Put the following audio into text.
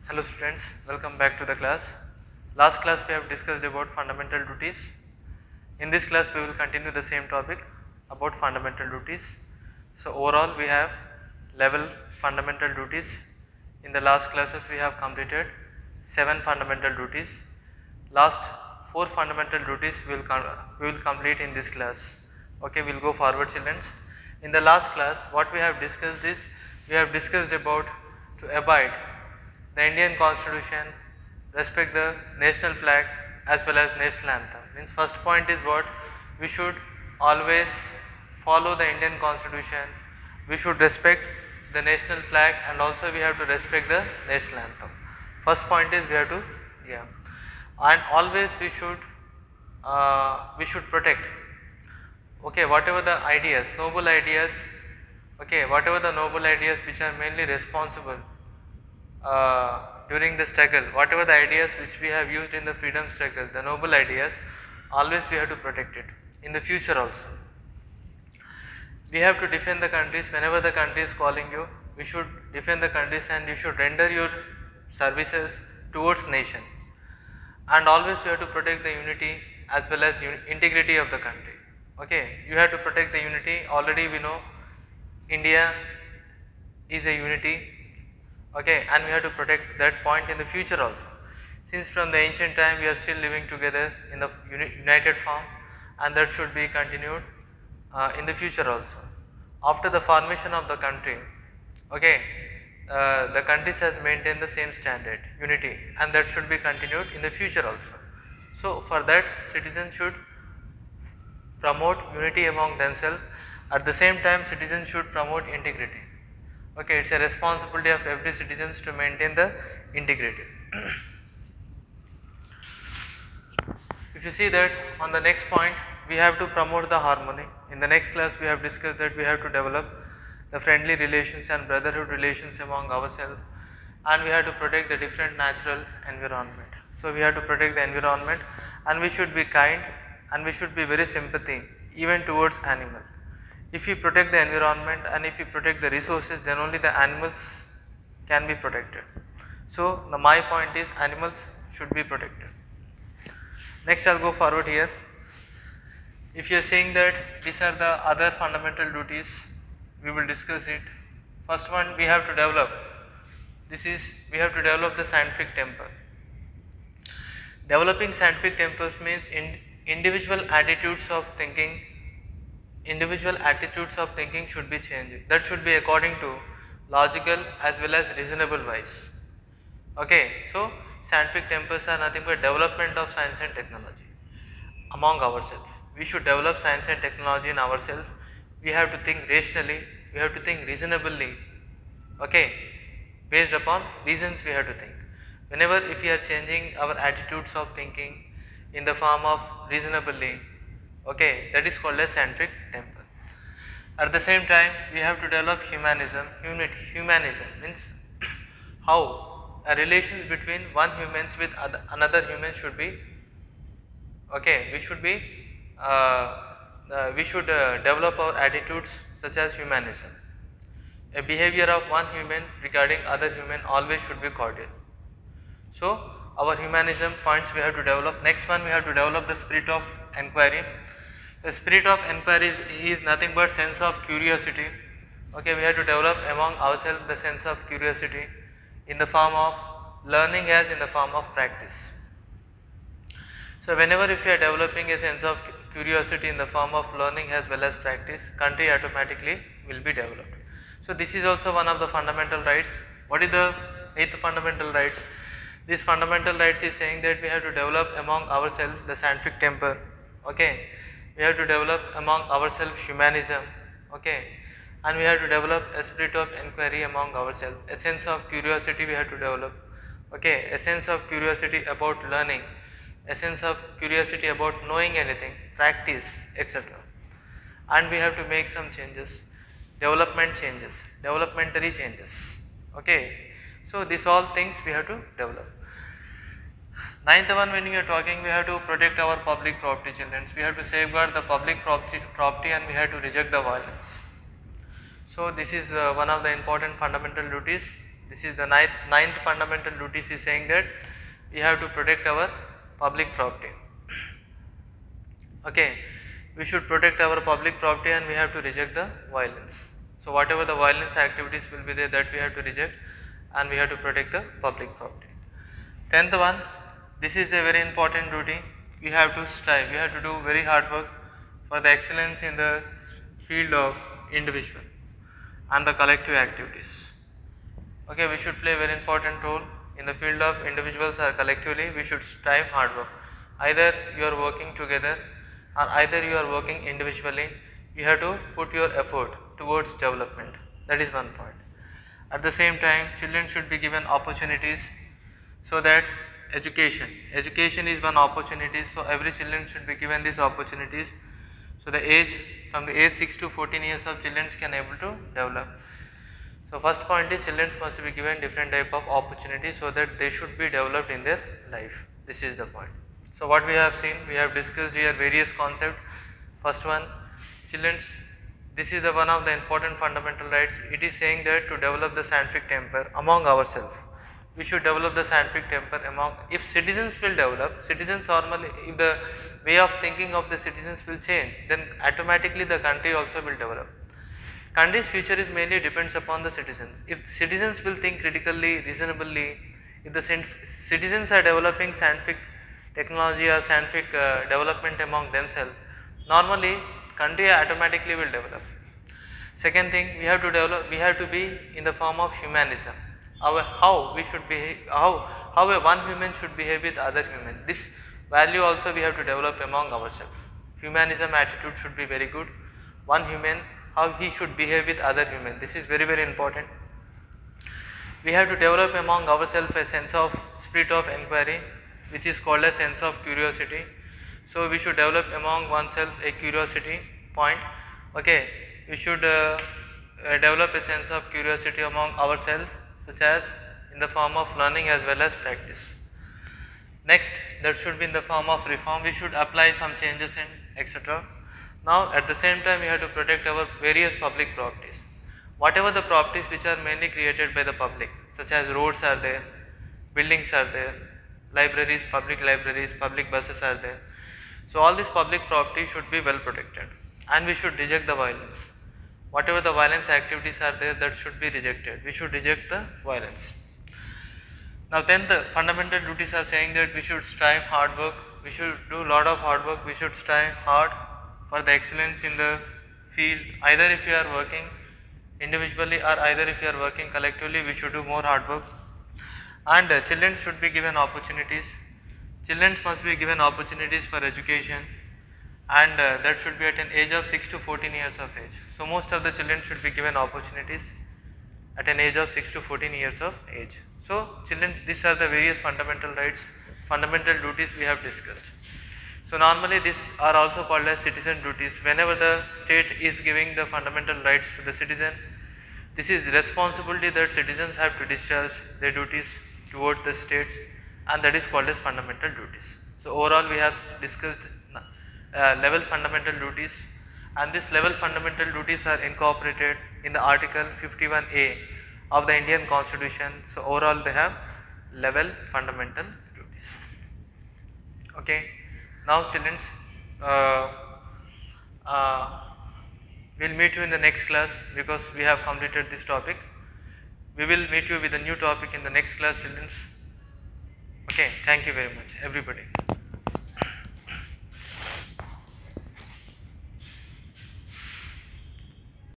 Hello students, welcome back to the class. Last class we have discussed about fundamental duties. In this class we will continue the same topic about fundamental duties. So overall we have level fundamental duties. In the last classes we have completed 7 fundamental duties. Last 4 fundamental duties we will complete in this class. Okay, we will go forward children. In the last class what we have discussed is, we have discussed about to abide the Indian Constitution, respect the national flag as well as national anthem. Means first point is what? We should always follow the Indian Constitution, we should respect the national flag, and also we have to respect the national anthem. First point is we have to, and always we should protect, okay, whatever the ideas, noble ideas, okay, whatever the noble ideas which are mainly responsible during the struggle, whatever the ideas which we have used in the freedom struggle, the noble ideas, always we have to protect it in the future also. We have to defend the countries whenever the country is calling you. We should defend the countries and you should render your services towards nation. And always you have to protect the unity as well as integrity of the country. Okay, you have to protect the unity. Already we know India is a unity. Okay, and we have to protect that point in the future also. Since from the ancient time we are still living together in the united form, and that should be continued in the future also. After the formation of the country, okay, the countries has maintained the same standard, unity, and that should be continued in the future also. So for that, citizens should promote unity among themselves. At the same time, citizens should promote integrity. Okay, it's a responsibility of every citizens to maintain the integrity. If you see that on the next point, we have to promote the harmony. In the next class we have discussed that we have to develop the friendly relations and brotherhood relations among ourselves, and we have to protect the different natural environment. So we have to protect the environment, and we should be kind, and we should be very sympathetic even towards animals. If we protect the environment and if we protect the resources, then only the animals can be protected. So my point is, animals should be protected. Next I will go forward here. If you are saying that these are the other fundamental duties, we will discuss it. First one, we have to develop, we have to develop the scientific temper. Developing scientific tempers means individual attitudes of thinking should be changed. That should be according to logical as well as reasonable wise. Okay, so scientific tempers are nothing but development of science and technology among ourselves. We should develop science and technology in ourselves. We have to think rationally, we have to think reasonably. Okay, based upon reasons we have to think. Whenever if we are changing our attitudes of thinking in the form of reasonably, okay, that is called as scientific temper. At the same time, we have to develop humanism. Humanism means how a relation between one human with another human should be. Okay, we should develop our attitudes such as humanism. A behavior of one human regarding other human always should be cordial. So our humanism points we have to develop. Next one, we have to develop the spirit of inquiry. The spirit of inquiry is nothing but sense of curiosity. Okay, we have to develop among ourselves the sense of curiosity in the form of learning as in the form of practice. So whenever if you are developing a sense of curiosity in the form of learning as well as practice, country automatically will be developed. So this is also one of the fundamental rights. What is the 8th fundamental rights? This fundamental rights is saying that we have to develop among ourselves the scientific temper. Okay, we have to develop among ourselves humanism. Okay, and we have to develop a spirit of inquiry among ourselves. A sense of curiosity we have to develop. Okay, a sense of curiosity about learning, a sense of curiosity about knowing anything, practice, etc. And we have to make some changes, developmentary changes. Okay, so these all things we have to develop. 9th one, when we are talking, we have to protect our public property, children. We have to safeguard the public property and we have to reject the violence. So this is one of the important fundamental duties. This is the ninth fundamental duties is saying that we have to protect our public property. Okay, we should protect our public property and we have to reject the violence. So whatever the violence activities will be there, that we have to reject and we have to protect the public property. 10th one, this is a very important duty. We have to strive, we have to do very hard work for the excellence in the field of individual and the collective activities. Okay, we should play a very important role in the field of individuals or collectively. We should strive hard work. Either you are working together or either you are working individually. You have to put your effort towards development. That is one point. At the same time, children should be given opportunities, so that education is one opportunity. So every children should be given these opportunities. So the age from the age 6 to 14 years of children can able to develop. So first point is children must be given different type of opportunities so that they should be developed in their life. This is the point. So what we have seen, we have discussed here various concepts. First one, children's, this is the one of the important fundamental rights. It is saying that to develop the scientific temper among ourselves. We should develop the scientific temper among, if citizens will develop, citizens normally, if the way of thinking of the citizens will change, then automatically the country also will develop. Country's future is mainly depends upon the citizens. If citizens will think critically, reasonably, if the citizens are developing scientific technology or scientific development among themselves, normally country automatically will develop. Second thing, we have to develop, we have to be in the form of humanism. How we should behave, how a one human should behave with other human. This value also we have to develop among ourselves. Humanism attitude should be very good. One human, how he should behave with other human. This is very, very important. We have to develop among ourselves a sense of spirit of inquiry, which is called a sense of curiosity. So we should develop among oneself a curiosity point. Okay, we should develop a sense of curiosity among ourselves, such as in the form of learning as well as practice. Next, that should be in the form of reform. We should apply some changes in etc. Now at the same time we have to protect our various public properties. Whatever the properties which are mainly created by the public, such as roads are there, buildings are there, libraries, public buses are there. So all these public property should be well protected and we should reject the violence. Whatever the violence activities are there, that should be rejected. We should reject the violence. Now then the fundamental duties are saying that we should strive hard work, we should do lot of hard work, we should strive hard for the excellence in the field. Either if you are working individually or either if you are working collectively, we should do more hard work. And children should be given opportunities. Children must be given opportunities for education, and that should be at an age of 6 to 14 years of age. So most of the children should be given opportunities at an age of 6 to 14 years of age. So children, these are the various fundamental rights, fundamental duties we have discussed. So normally these are also called as citizen duties. Whenever the state is giving the fundamental rights to the citizen, this is the responsibility that citizens have to discharge their duties towards the states, and that is called as fundamental duties. So overall we have discussed level fundamental duties, and these level fundamental duties are incorporated in the article 51A of the Indian Constitution. So overall they have level fundamental duties. Okay, now children, we'll meet you in the next class because we have completed this topic. We will meet you with a new topic in the next class, children. Okay, thank you very much everybody.